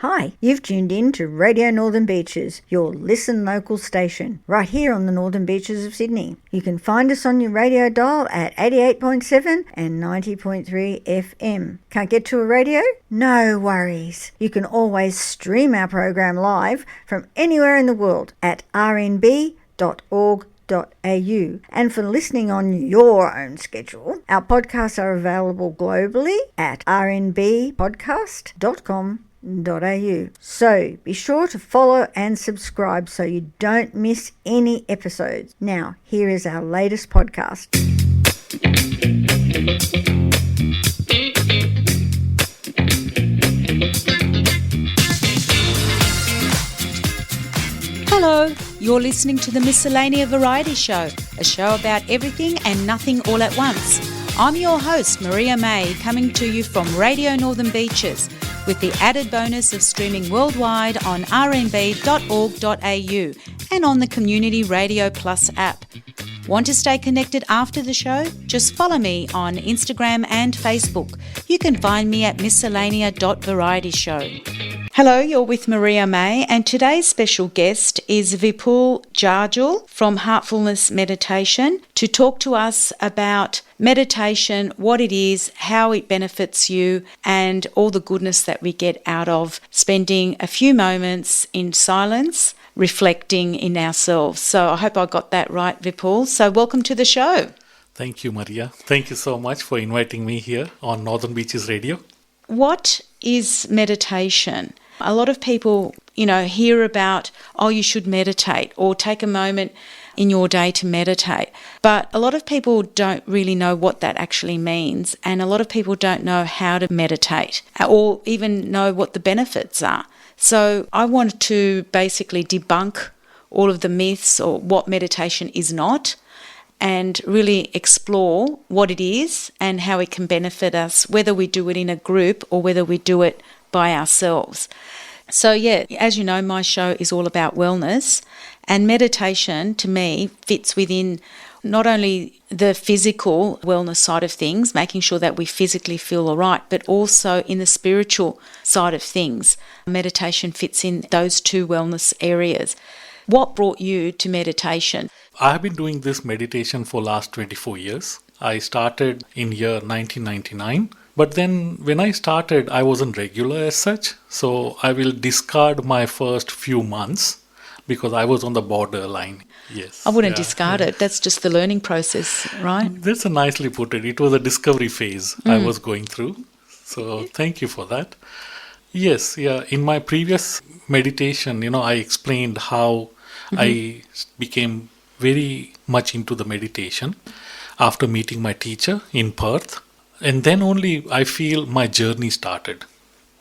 Hi, you've tuned in to Radio Northern Beaches, your Listen Local station, right here on the Northern Beaches of Sydney. You can find us on your radio dial at 88.7 and 90.3 FM. Can't get to a radio? No worries. You can always stream our program live from anywhere in the world at rnb.org.au. And for listening on your own schedule, our podcasts are available globally at rnbpodcast.com.au. So be sure to follow and subscribe so you don't miss any episodes. Now, here is our latest podcast. Hello, you're listening to the Miscellanea Variety Show, a show about everything and nothing all at once. I'm your host, Maria Mai, coming to you from Radio Northern Beaches, with the added bonus of streaming worldwide on rnb.org.au and on the Community Radio Plus app. Want to stay connected after the show? Just follow me on Instagram and Facebook. You can find me at miscellanea.varietyshow. Hello, you're with Maria Mai, and today's special guest is Vipul Jajal from Heartfulness Meditation to talk to us about meditation, what it is, how it benefits you, and all the goodness that we get out of spending a few moments in silence, reflecting in ourselves. So I hope I got that right, Vipul. So welcome to the show. Thank you, Maria. Thank you so much for inviting me here on Northern Beaches Radio. What is meditation? A lot of people, hear about, you should meditate or take a moment in your day to meditate. But a lot of people don't really know what that actually means. And a lot of people don't know how to meditate or even know what the benefits are. So I want to basically debunk all of the myths or what meditation is not, and really explore what it is and how it can benefit us, whether we do it in a group or whether we do it by ourselves. So as you know, my show is all about wellness, and meditation to me fits within not only the physical wellness side of things, making sure that we physically feel all right, but also in the spiritual side of things. Meditation fits in those two wellness areas. What brought you to meditation? I have been doing this meditation for last 24 years. I started in year 1999. But then when I started, I wasn't regular as such. So I will discard my first few months because I was on the borderline. Yes. I wouldn't discard it. That's just the learning process, right? That's a nicely put it. It was a discovery phase I was going through. So thank you for that. Yes. In my previous meditation, I explained how I became very much into the meditation after meeting my teacher in Perth. And then only I feel my journey started.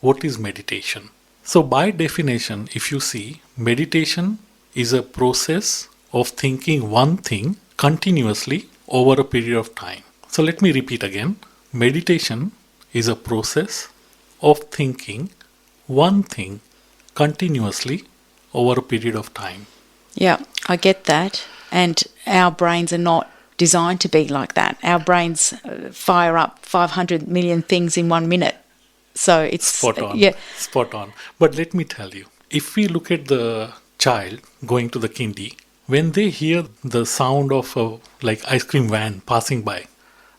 What is meditation? So by definition, if you see, meditation is a process of thinking one thing continuously over a period of time. So let me repeat again. Meditation is a process of thinking one thing continuously over a period of time. Yeah, I get that. And our brains are not designed to be like that. Our brains fire up 500 million things in 1 minute. So it's spot on. Spot on. But let me tell you, if we look at the child going to the kindy, when they hear the sound of a ice cream van passing by,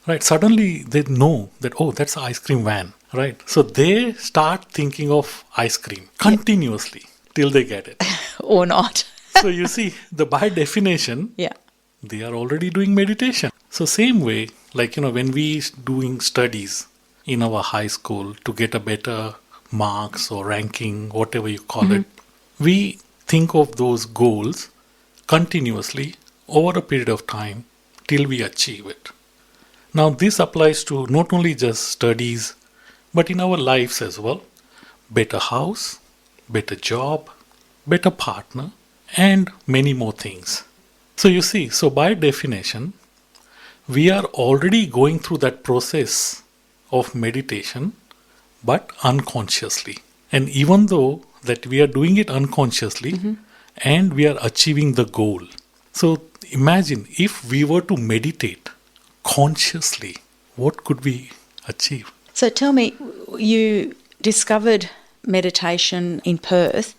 right, suddenly they know that, that's an ice cream van, right? So they start thinking of ice cream continuously till they get it. Or not. So you see, by definition, they are already doing meditation. So same way, when we doing studies in our high school to get a better marks or ranking, whatever you call it, we think of those goals continuously over a period of time till we achieve it. Now this applies to not only just studies, but in our lives as well. Better house, better job, better partner, and many more things. So you see, by definition, we are already going through that process of meditation, but unconsciously. And even though that we are doing it unconsciously and we are achieving the goal. So imagine if we were to meditate consciously, what could we achieve? So tell me, you discovered meditation in Perth.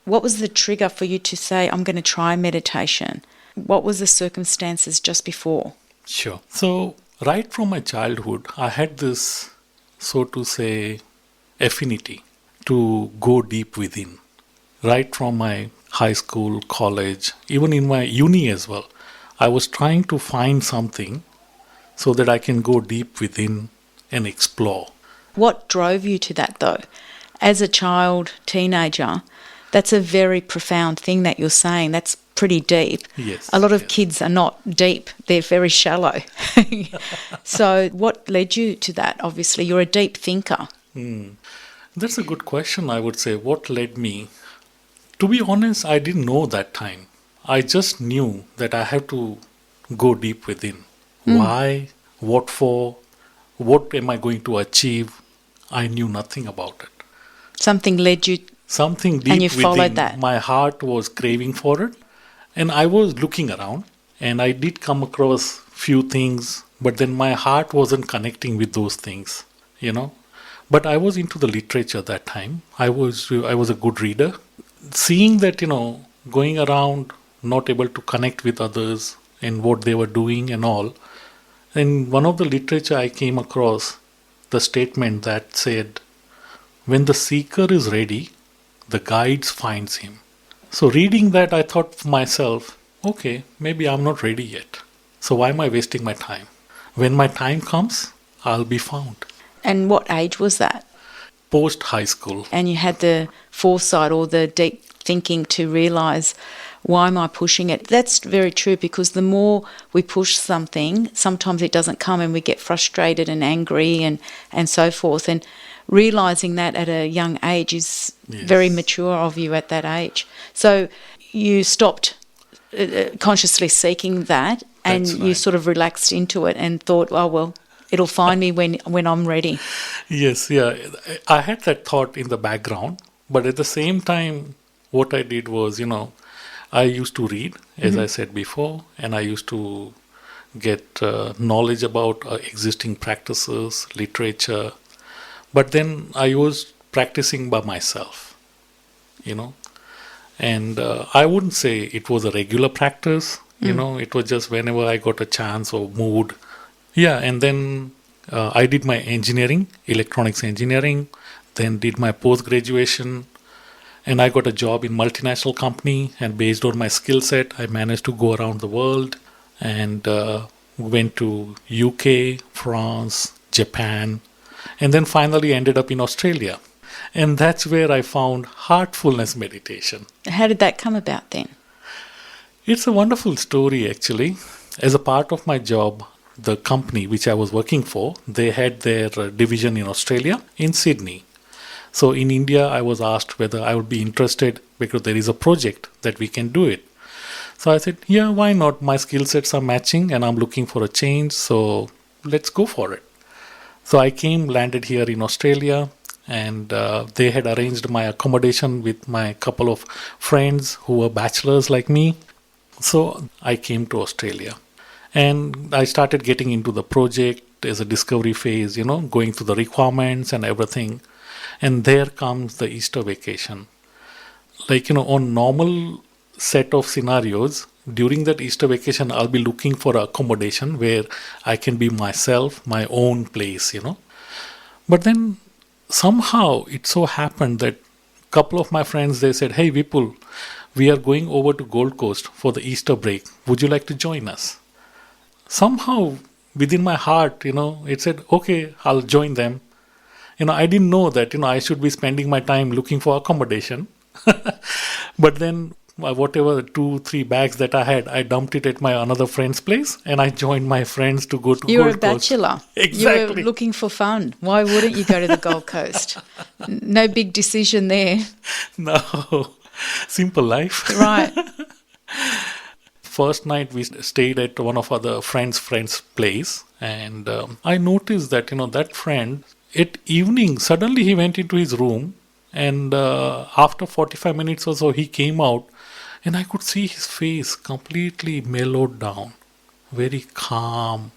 What was the trigger for you to say, I'm going to try meditation? What was the circumstances just before? Sure. So, right from my childhood, I had this, so to say, affinity to go deep within. Right from my high school, college, even in my uni as well, I was trying to find something so that I can go deep within and explore. What drove you to that though? As a child, teenager, that's a very profound thing that you're saying. That's pretty deep. Yes. A lot of kids are not deep, they're very shallow. So what led you to that? Obviously, you're a deep thinker. That's a good question, I would say. What led me? To be honest, I didn't know that time. I just knew that I have to go deep within. Why? What for? What am I going to achieve? I knew nothing about it. Something led you, Something deep and you followed within, that. my heart was craving for it. And I was looking around and I did come across few things, but then my heart wasn't connecting with those things, you know. But I was into the literature that time. I was a good reader. Seeing that, going around, not able to connect with others and what they were doing and all. In one of the literature I came across the statement that said, when the seeker is ready, the guide finds him. So reading that, I thought to myself, okay, maybe I'm not ready yet. So why am I wasting my time? When my time comes, I'll be found. And what age was that? Post high school. And you had the foresight or the deep thinking to realise, why am I pushing it? That's very true, because the more we push something, sometimes it doesn't come and we get frustrated and angry and so forth. And realising that at a young age is very mature of you at that age. So you stopped consciously seeking that, and you sort of relaxed into it and thought, oh, well, it'll find me when I'm ready. Yes, yeah. I had that thought in the background, but at the same time, what I did was, I used to read, as I said before, and I used to get knowledge about existing practices, literature. But then I was practicing by myself, and I wouldn't say it was a regular practice, it was just whenever I got a chance or mood. Yeah, and then I did my engineering, electronics engineering, then did my post-graduation, and I got a job in multinational company, and based on my skill set, I managed to go around the world and went to UK, France, Japan, and then finally ended up in Australia. And that's where I found Heartfulness Meditation. How did that come about then? It's a wonderful story, actually. As a part of my job, the company which I was working for, they had their division in Australia, in Sydney. So in India, I was asked whether I would be interested because there is a project that we can do it. So I said, yeah, why not? My skill sets are matching and I'm looking for a change. So let's go for it. So I landed here in Australia, and they had arranged my accommodation with my couple of friends who were bachelors like me. So I came to Australia and I started getting into the project as a discovery phase, going through the requirements and everything. And there comes the Easter vacation. On normal set of scenarios, during that Easter vacation, I'll be looking for accommodation where I can be myself, my own place, But then somehow it so happened that a couple of my friends, they said, hey, Vipul, we are going over to Gold Coast for the Easter break. Would you like to join us? Somehow within my heart, it said, okay, I'll join them. I didn't know that, I should be spending my time looking for accommodation. But then whatever 2-3 bags that I had, I dumped it at my another friend's place and I joined my friends to go to You're Gold a Coast. bachelor. Exactly. You're looking for fun. Why wouldn't you go to the Gold Coast? No big decision there. No, simple life. Right. First night we stayed at one of other friend's place, and I noticed that, that friend, at evening, suddenly he went into his room, and after 45 minutes or so, he came out, and I could see his face completely mellowed down, very calm.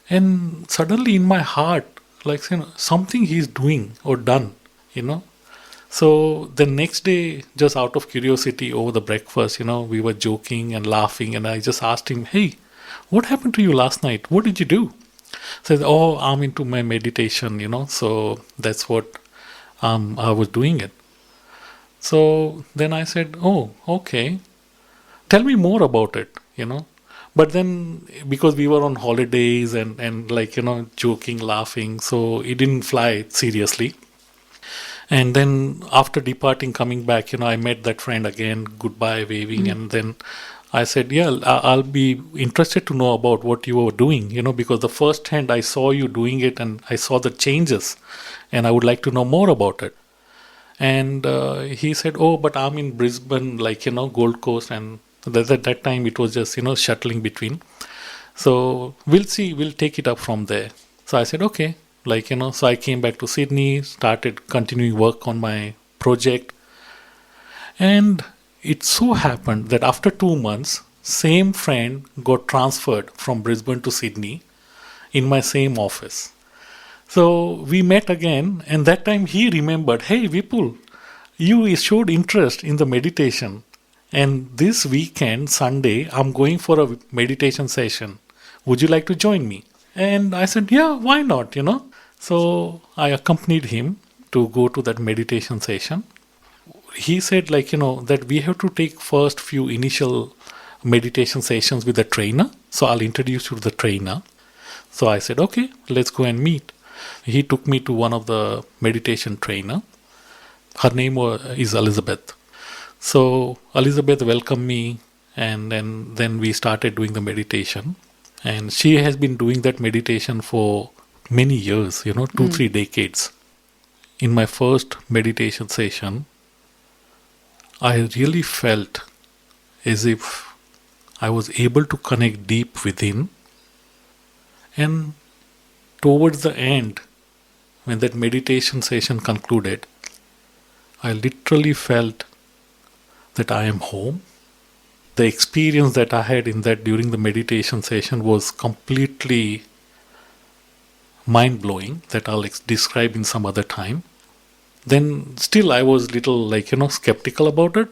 And suddenly in my heart, something he's doing or done, So the next day, just out of curiosity over the breakfast, we were joking and laughing, and I just asked him, "Hey, what happened to you last night? What did you do?" Said, "Oh, I'm into my meditation, so that's what I was doing it." So then I said, "Oh, okay. Tell me more about it. But then, because we were on holidays and like, joking, laughing, so it didn't fly seriously. And then after departing, coming back, I met that friend again, goodbye, waving. And then I said, yeah, I'll be interested to know about what you were doing, because the first hand I saw you doing it and I saw the changes and I would like to know more about it. And he said, oh, but I'm in Brisbane, like, Gold Coast. And at that time it was just, shuttling between. So we'll see, we'll take it up from there. So I said, okay. So I came back to Sydney, started continuing work on my project. And it so happened that after 2 months, same friend got transferred from Brisbane to Sydney in my same office. So we met again, and that time he remembered, hey, Vipul, you showed interest in the meditation. And this weekend, Sunday, I'm going for a meditation session. Would you like to join me? And I said, yeah, why not, So I accompanied him to go to that meditation session. He said, that we have to take first few initial meditation sessions with the trainer. So I'll introduce you to the trainer. So I said, okay, let's go and meet. He took me to one of the meditation trainer. Her name is Elizabeth. So Elizabeth welcomed me, and then we started doing the meditation. And she has been doing that meditation for many years, 2-3 decades. In my first meditation session, I really felt as if I was able to connect deep within. And towards the end, when that meditation session concluded, I literally felt that I am home. The experience that I had in that during the meditation session was completely mind-blowing, that I'll describe in some other time. Then still I was little skeptical about it,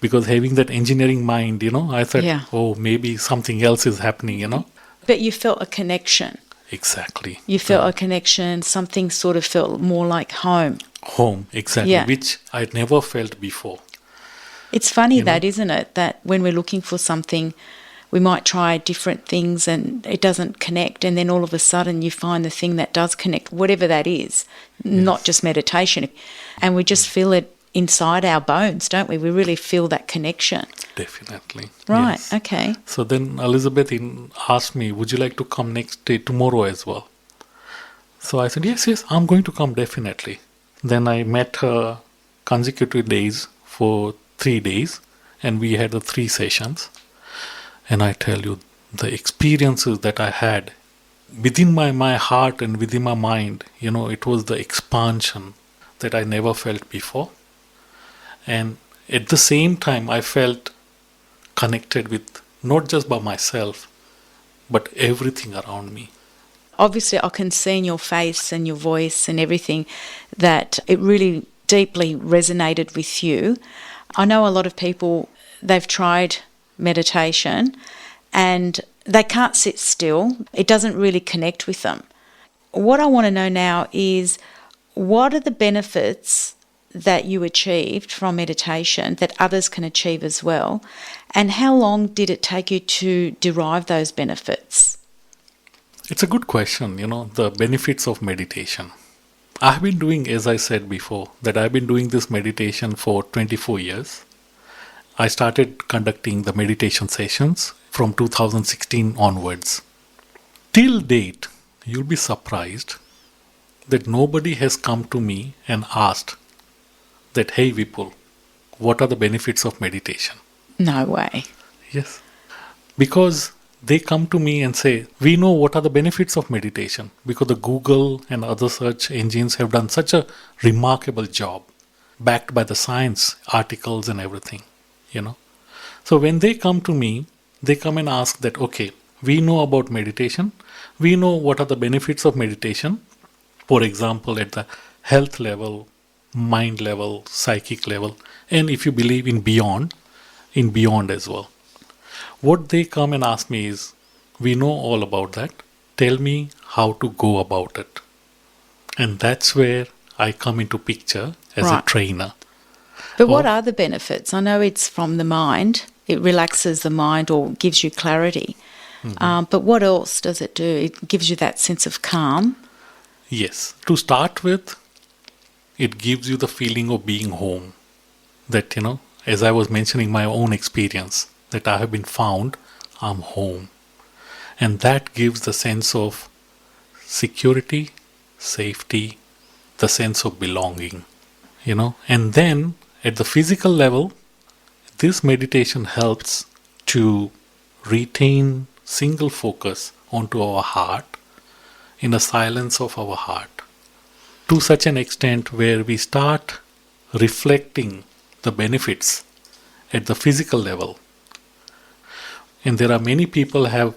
because having that engineering mind, I thought, oh, maybe something else is happening, But you felt a connection. Exactly. You felt a connection, something sort of felt more like home. Home, exactly, which I'd never felt before. It's funny that, isn't it, that when we're looking for something, we might try different things and it doesn't connect, and then all of a sudden you find the thing that does connect, whatever that is, not just meditation. And we just feel it inside our bones, don't we? We really feel that connection. Definitely. Right, yes. Okay. So then Elizabeth asked me, would you like to come next day, tomorrow as well? So I said, yes, I'm going to come definitely. Then I met her consecutive days for 3 days, and we had the 3 sessions. And I tell you, the experiences that I had within my heart and within my mind, it was the expansion that I never felt before. And at the same time, I felt connected with not just by myself, but everything around me. Obviously, I can see in your face and your voice and everything that it really deeply resonated with you. I know a lot of people, they've tried meditation and they can't sit still. It doesn't really connect with them. What I want to know now is, what are the benefits that you achieved from meditation that others can achieve as well? And how long did it take you to derive those benefits? It's a good question, the benefits of meditation. I've been doing, as I said before, that I've been doing this meditation for 24 years. I started conducting the meditation sessions from 2016 onwards. Till date, you'll be surprised that nobody has come to me and asked that, hey Vipul, what are the benefits of meditation? No way. Yes. Because they come to me and say, we know what are the benefits of meditation, because the Google and other search engines have done such a remarkable job, backed by the science articles and everything, So when they come to me, they come and ask that, okay, we know about meditation. We know what are the benefits of meditation. For example, at the health level, mind level, psychic level, and if you believe in beyond as well. What they come and ask me is, we know all about that. Tell me how to go about it. And that's where I come into picture as a trainer. But what are the benefits? I know it's from the mind. It relaxes the mind or gives you clarity. But what else does it do? It gives you that sense of calm. Yes. To start with, it gives you the feeling of being home. That, as I was mentioning my own experience, that I have been found, I'm home. And that gives the sense of security, safety, the sense of belonging, And then at the physical level, this meditation helps to retain single focus onto our heart in the silence of our heart, to such an extent where we start reflecting the benefits at the physical level. And there are many people have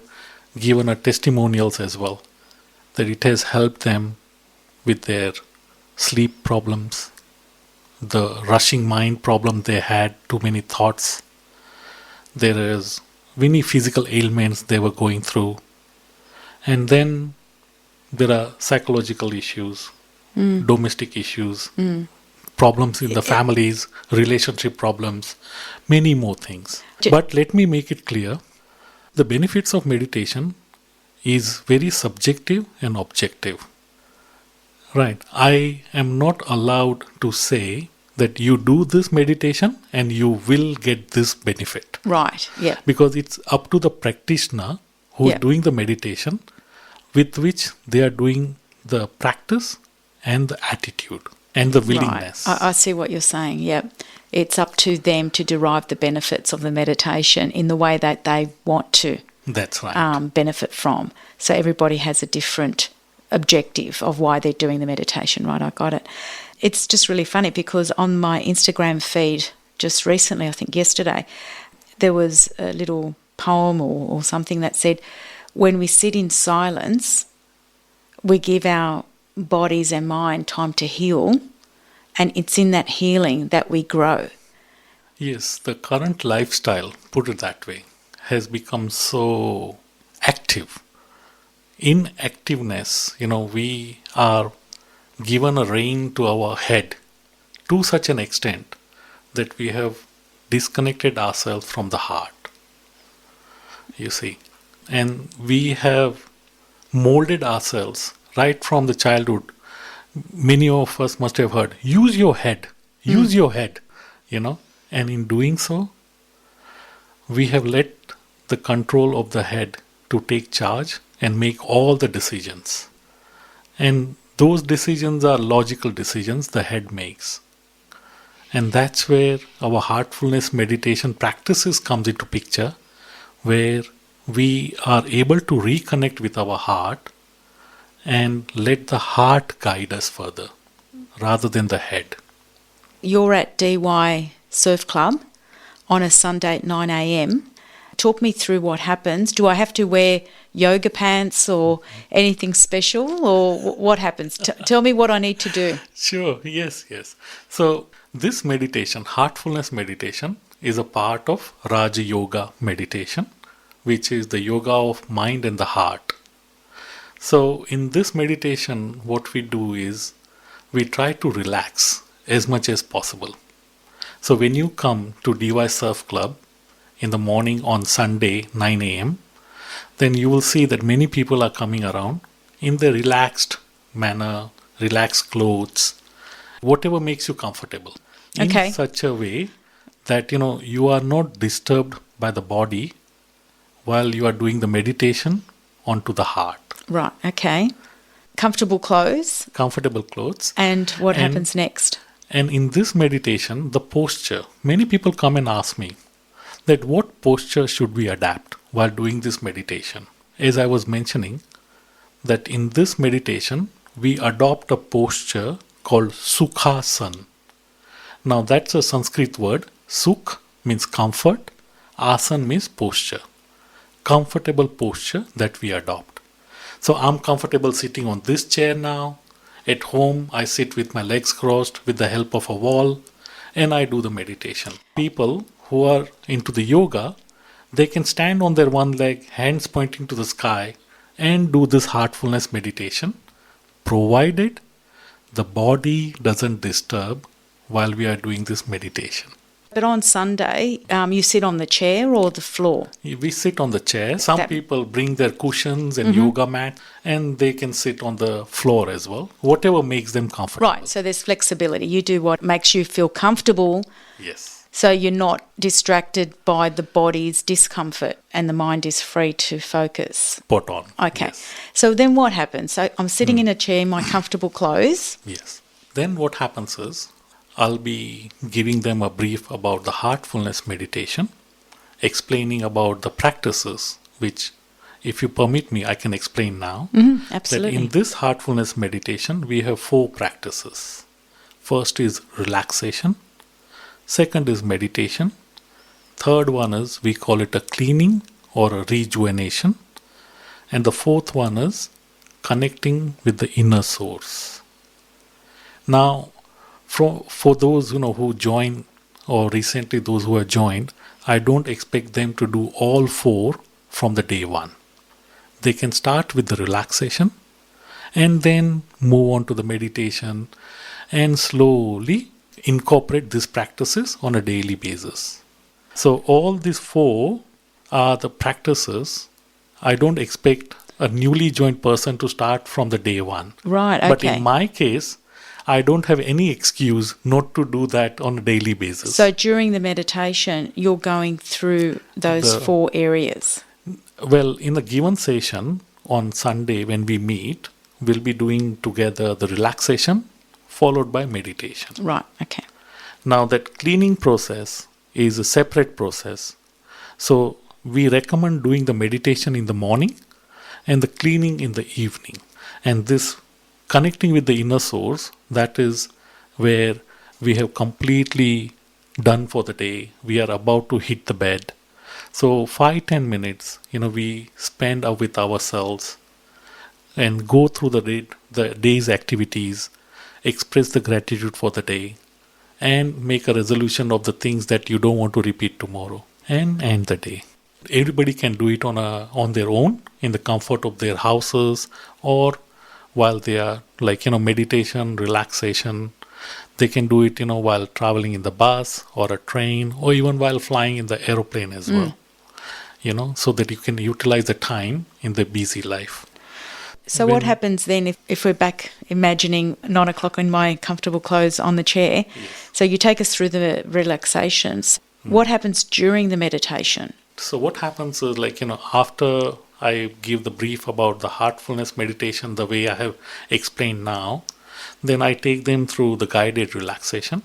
given testimonials as well, that it has helped them with their sleep problems, the rushing mind problem they had, too many thoughts. There is many physical ailments they were going through. And then there are psychological issues, domestic issues, problems in the families, relationship problems, many more things. But let me make it clear, the benefits of meditation is very subjective and objective. Right. I am not allowed to say that you do this meditation and you will get this benefit. Right, yeah. Because it's up to the practitioner who is doing the meditation, with which they are doing the practice and the attitude and the willingness. Right. I see what you're saying, yeah. It's up to them to derive the benefits of the meditation in the way that they want to. That's right. Benefit from. So everybody has a different objective of why they're doing the meditation, right? I got it. It's just really funny because on my Instagram feed just recently, I think yesterday, there was a little poem or something that said, when we sit in silence, we give our bodies and mind time to heal, and it's in that healing that we grow. Yes, the current lifestyle, put it that way, has become so active. In activeness, we are given a rein to our head to such an extent that we have disconnected ourselves from the heart. You see, and we have molded ourselves right from the childhood. Many of us must have heard, use your head, and in doing so, we have let the control of the head to take charge and make all the decisions. And those decisions are logical decisions the head makes. And that's where our heartfulness meditation practices comes into picture, where we are able to reconnect with our heart and let the heart guide us further rather than the head. You're at DY Surf Club on a Sunday at 9 a.m. Talk me through what happens. Do I have to wear yoga pants or anything special, or what happens? Tell me what I need to do. Sure, yes. So this meditation, heartfulness meditation, is a part of Raja Yoga meditation, which is the yoga of mind and the heart. So in this meditation, what we do is we try to relax as much as possible. So when you come to DY Surf Club in the morning on Sunday, 9 a.m., then you will see that many people are coming around in the relaxed manner, relaxed clothes, whatever makes you comfortable. In such a way that, you are not disturbed by the body while you are doing the meditation onto the heart. Right, okay. Comfortable clothes. And what happens next? And in this meditation, the posture, many people come and ask me that what posture should we adapt while doing this meditation. As I was mentioning, that in this meditation, we adopt a posture called Sukhasana. Now that's a Sanskrit word. Sukh means comfort, Asana means posture. Comfortable posture that we adopt. So I'm comfortable sitting on this chair now, At home, I sit with my legs crossed with the help of a wall and I do the meditation. People who are into the yoga, they can stand on their one leg, hands pointing to the sky, and do this heartfulness meditation, provided the body doesn't disturb while we are doing this meditation. But on Sunday, you sit on the chair or the floor? We sit on the chair. Some people bring their cushions and yoga mat, and they can sit on the floor as well, whatever makes them comfortable. Right, so there's flexibility. You do what makes you feel comfortable. Yes. So you're not distracted by the body's discomfort and the mind is free to focus. Spot on. Okay. Yes. So then what happens? So I'm sitting in a chair in my comfortable clothes. Yes. Then what happens is, I'll be giving them a brief about the heartfulness meditation, explaining about the practices, which, if you permit me, I can explain now. Absolutely. That in this heartfulness meditation, we have 4 practices. First is relaxation. Second is meditation. Third one is, we call it a cleaning or a rejuvenation. And the fourth one is connecting with the inner source. Now, for those who join, or recently those who have joined, I don't expect them to do all 4 from the day one. They can start with the relaxation and then move on to the meditation and slowly incorporate these practices on a daily basis. So all these 4 are the practices. I don't expect a newly joined person to start from the day one. Right, okay. But in my case, I don't have any excuse not to do that on a daily basis. So during the meditation, you're going through those 4 areas. Well, in a given session on Sunday when we meet, we'll be doing together the relaxation followed by meditation. Right, okay. Now that cleaning process is a separate process. So we recommend doing the meditation in the morning and the cleaning in the evening. And this connecting with the inner source, that is where we have completely done for the day. We are about to hit the bed. So 5-10 minutes, we spend with ourselves and go through the day's activities, express the gratitude for the day, and make a resolution of the things that you don't want to repeat tomorrow, and end the day. Everybody can do it on their own in the comfort of their houses, or while they are meditation, relaxation. They can do it while traveling in the bus or a train, or even while flying in the aeroplane as well, so that you can utilize the time in the busy life. So what happens then if we're back imagining 9 o'clock in my comfortable clothes on the chair? Yes. So you take us through the relaxations. What happens during the meditation? So what happens is after I give the brief about the heartfulness meditation the way I have explained now, then I take them through the guided relaxation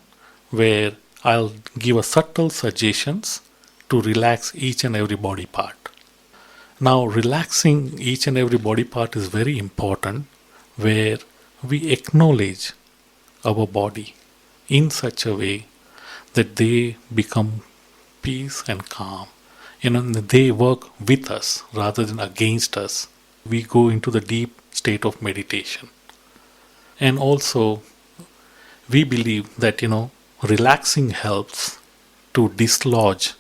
where I'll give a subtle suggestions to relax each and every body part. Now, relaxing each and every body part is very important, where we acknowledge our body in such a way that they become peace and calm. They work with us rather than against us. We go into the deep state of meditation. And also, we believe that, relaxing helps to dislodge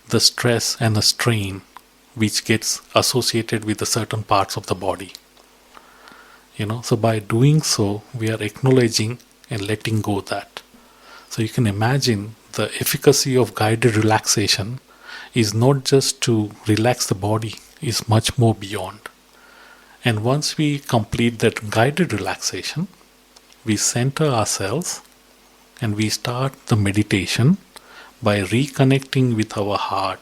the stress and the strain which gets associated with the certain parts of the body. So by doing so, we are acknowledging and letting go that. So you can imagine the efficacy of guided relaxation is not just to relax the body, is much more beyond. And once we complete that guided relaxation, we center ourselves and we start the meditation by reconnecting with our heart,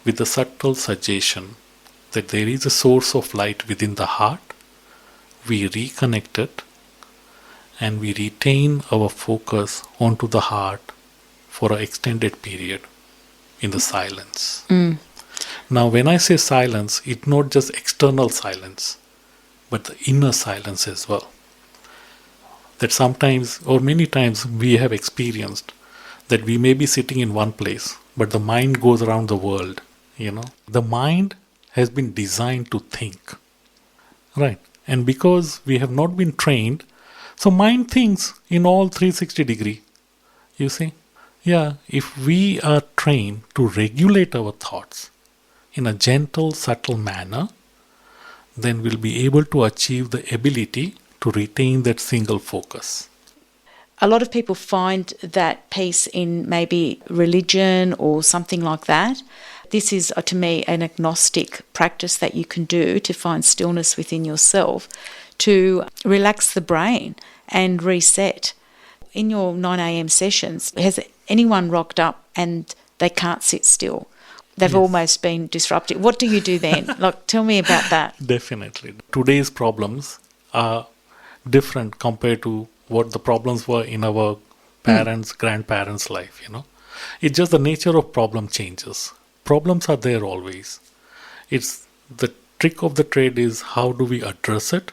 with the subtle suggestion that there is a source of light within the heart. We reconnect it and we retain our focus onto the heart for an extended period in the silence. Now, when I say silence, it's not just external silence, but the inner silence as well. That sometimes, or many times, we have experienced that we may be sitting in one place, but the mind goes around the world. The mind has been designed to think, right? And because we have not been trained, so mind thinks in all 360 degree. You see? Yeah, if we are trained to regulate our thoughts in a gentle, subtle manner, then we'll be able to achieve the ability to retain that single focus. A lot of people find that peace in maybe religion or something like that. This is, to me, an agnostic practice that you can do to find stillness within yourself, to relax the brain and reset. In your 9 a.m. sessions, has anyone rocked up and they can't sit still? They've almost been disrupted. What do you do then? Tell me about that. Definitely. Today's problems are different compared to what the problems were in our parents, grandparents' life, It's just the nature of problem changes. Problems are there always. It's the trick of the trade is how do we address it?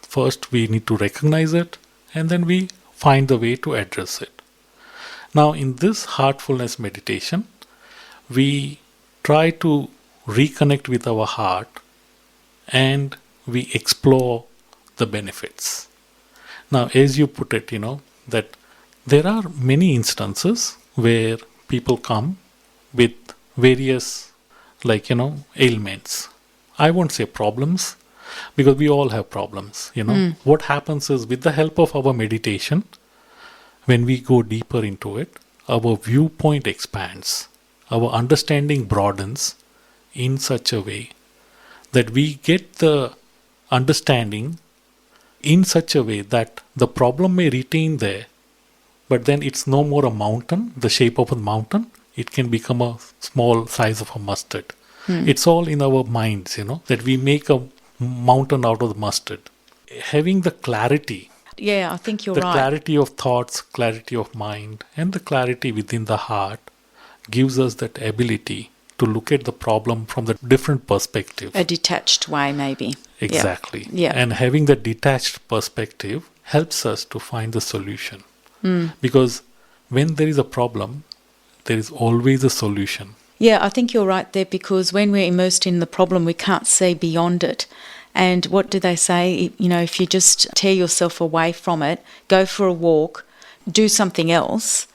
First, we need to recognize it, and then we find the way to address it. Now, in this heartfulness meditation, we try to reconnect with our heart and we explore the benefits. Now, as you put it, that there are many instances where people come with various, ailments. I won't say problems, because we all have problems, What happens is, with the help of our meditation, when we go deeper into it, our viewpoint expands, our understanding broadens in such a way that we get the understanding in such a way that the problem may retain there, but then it's no more a mountain, the shape of a mountain. It can become a small size of a mustard. It's all in our minds, that we make a mountain out of the mustard. Having the clarity. Yeah, I think you're right. The clarity of thoughts, clarity of mind, and the clarity within the heart gives us that ability to look at the problem from the different perspective. A detached way, maybe. Exactly. Yeah. And having that detached perspective helps us to find the solution. Because when there is a problem, there is always a solution. Yeah, I think you're right there, because when we're immersed in the problem, we can't see beyond it. And what do they say? If you just tear yourself away from it, go for a walk, do something else,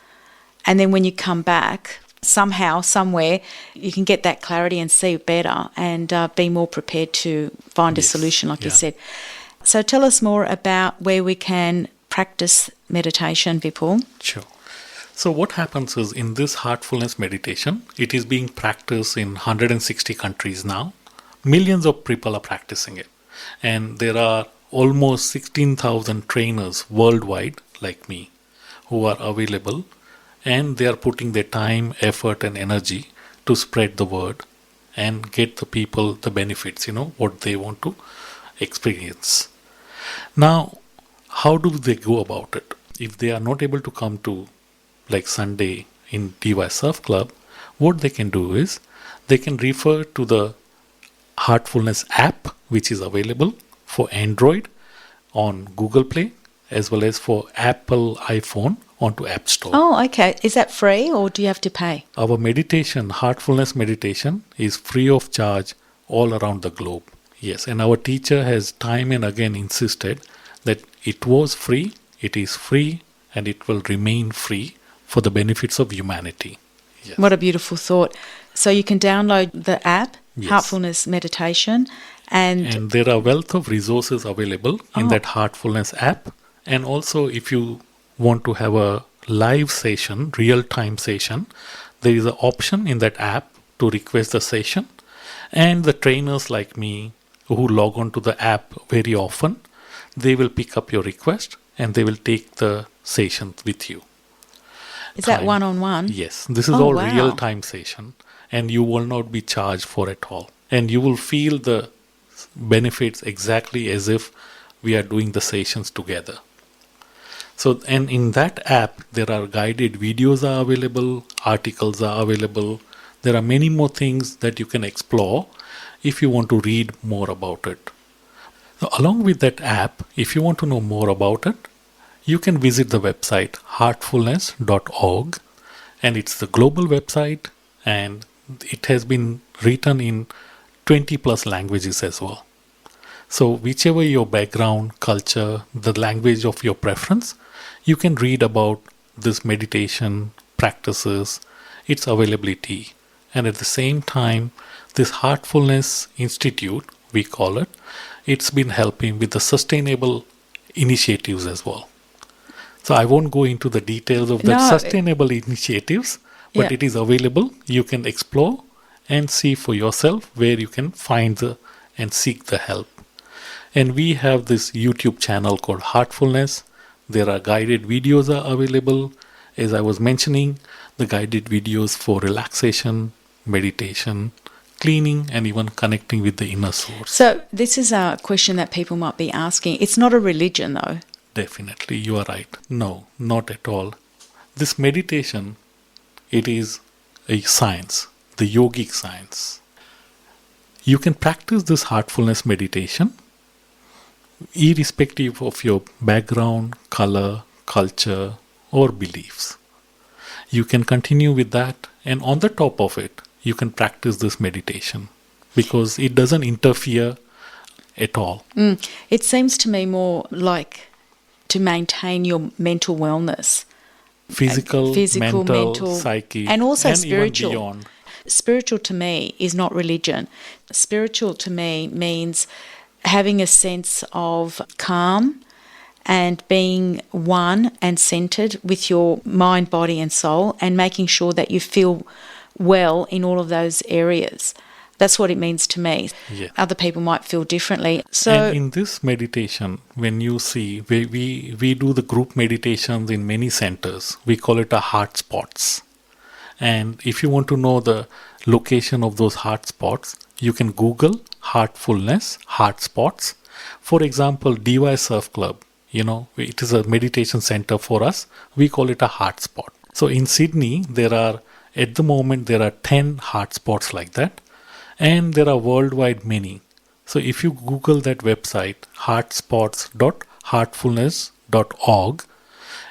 and then when you come back, somehow, somewhere, you can get that clarity and see better and be more prepared to find a solution, like you said. So tell us more about where we can practice meditation, Vipul. Sure. So what happens is, in this heartfulness meditation, it is being practiced in 160 countries now. Millions of people are practicing it. And there are almost 16,000 trainers worldwide, like me, who are available. And they are putting their time, effort, and energy to spread the word and get the people the benefits, what they want to experience. Now, how do they go about it? If they are not able to come to, Sunday in DY Surf Club, what they can do is they can refer to the Heartfulness app, which is available for Android on Google Play, as well as for Apple iPhone onto App Store. Oh, okay. Is that free, or do you have to pay? Our meditation, Heartfulness Meditation, is free of charge all around the globe. Yes, and our teacher has time and again insisted that it was free, it is free, and it will remain free for the benefits of humanity. Yes. What a beautiful thought. So you can download the app, Yes. Heartfulness Meditation, and there are wealth of resources available in that Heartfulness app. And also, if you want to have a live session, real-time session, there is an option in that app to request the session. And the trainers like me who log on to the app very often, they will pick up your request and they will take the session with you. Is that one-on-one? Yes, this is all real-time session, and you will not be charged for it all. And you will feel the benefits exactly as if we are doing the sessions together. So, and in that app, there are guided videos are available, articles are available. There are many more things that you can explore if you want to read more about it. So, along with that app, if you want to know more about it, you can visit the website heartfulness.org, and it's the global website, and it has been written in 20 plus languages as well. So whichever your background, culture, the language of your preference, you can read about this meditation practices, its availability. And at the same time, this Heartfulness Institute, we call it, it's been helping with the sustainable initiatives as well. So I won't go into the details of the sustainable initiatives, but it is available. You can explore and see for yourself where you can find and seek the help. And we have this YouTube channel called Heartfulness. There are guided videos are available. As I was mentioning, the guided videos for relaxation, meditation, cleaning, and even connecting with the inner source. So this is a question that people might be asking. It's not a religion, though. Definitely, you are right. No, not at all. This meditation, it is a science, the yogic science. You can practice this heartfulness meditation irrespective of your background, color, culture, or beliefs. You can continue with that, and on the top of it, you can practice this meditation because it doesn't interfere at all. It seems to me more like to maintain your mental wellness. Physical, mental, psychic, and also and spiritual. Even beyond. Spiritual to me is not religion. Spiritual to me means having a sense of calm and being one and centered with your mind, body and soul, and making sure that you feel well in all of those areas. That's what it means to me. Yeah. Other people might feel differently. So, and in this meditation, when you see, we do the group meditations in many centers. We call it a heart spots. And if you want to know the location of those heart spots, you can Google Heartfulness, heart spots. For example, DY Surf Club, it is a meditation center for us. We call it a heart spot. So in Sydney, at the moment, there are 10 heart spots like that. And there are worldwide many. So if you Google that website, heartspots.heartfulness.org,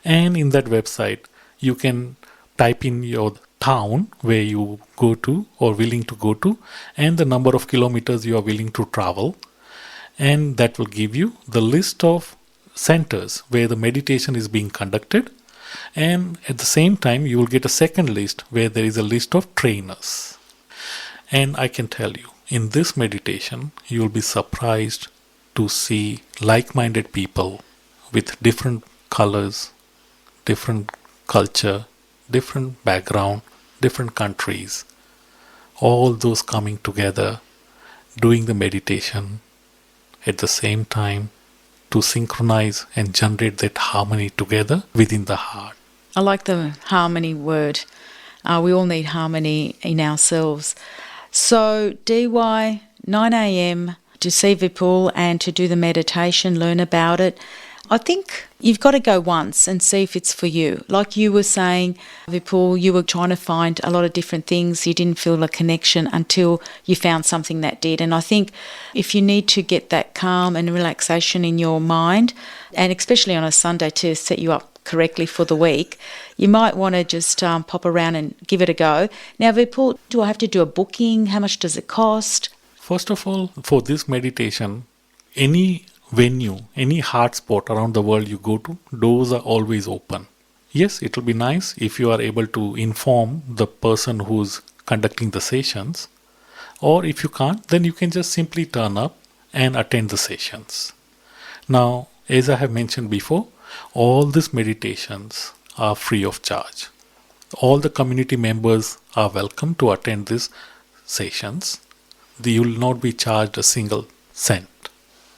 and in that website, you can type in your town where you go to or willing to go to, and the number of kilometers you are willing to travel. And that will give you the list of centers where the meditation is being conducted. And at the same time, you will get a second list where there is a list of trainers. And I can tell you, in this meditation, you will be surprised to see like-minded people with different colors, different culture, different background, different countries, all those coming together, doing the meditation at the same time to synchronize and generate that harmony together within the heart. I like the harmony word. We all need harmony in ourselves. So DY, 9 a.m. to see Vipul and to do the meditation, learn about it. I think you've got to go once and see if it's for you. Like you were saying, Vipul, you were trying to find a lot of different things. You didn't feel a connection until you found something that did. And I think if you need to get that calm and relaxation in your mind, and especially on a Sunday to set you up correctly for the week, you might want to just pop around and give it a go. Now, Vipul, do I have to do a booking? How much does it cost? First of all, for this meditation, any venue, any heart spot around the world you go to, doors are always open. Yes, it will be nice if you are able to inform the person who's conducting the sessions, or if you can't, then you can just simply turn up and attend the sessions. Now, as I have mentioned before, all these meditations are free of charge. All the community members are welcome to attend these sessions. You will not be charged a single cent.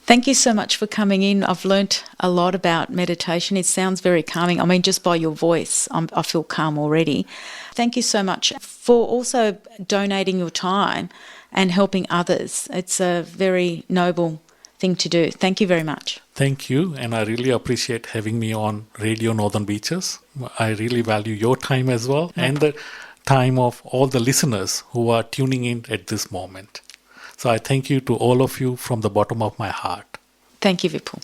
Thank you so much for coming in. I've learnt a lot about meditation. It sounds very calming. I mean, just by your voice, I feel calm already. Thank you so much for also donating your time and helping others. It's a very noble thing to do. Thank you very much. Thank you, and I really appreciate having me on Radio Northern Beaches. I really value your time as well, and the time of all the listeners who are tuning in at this moment. So I thank you to all of you from the bottom of my heart. Thank you, Vipul.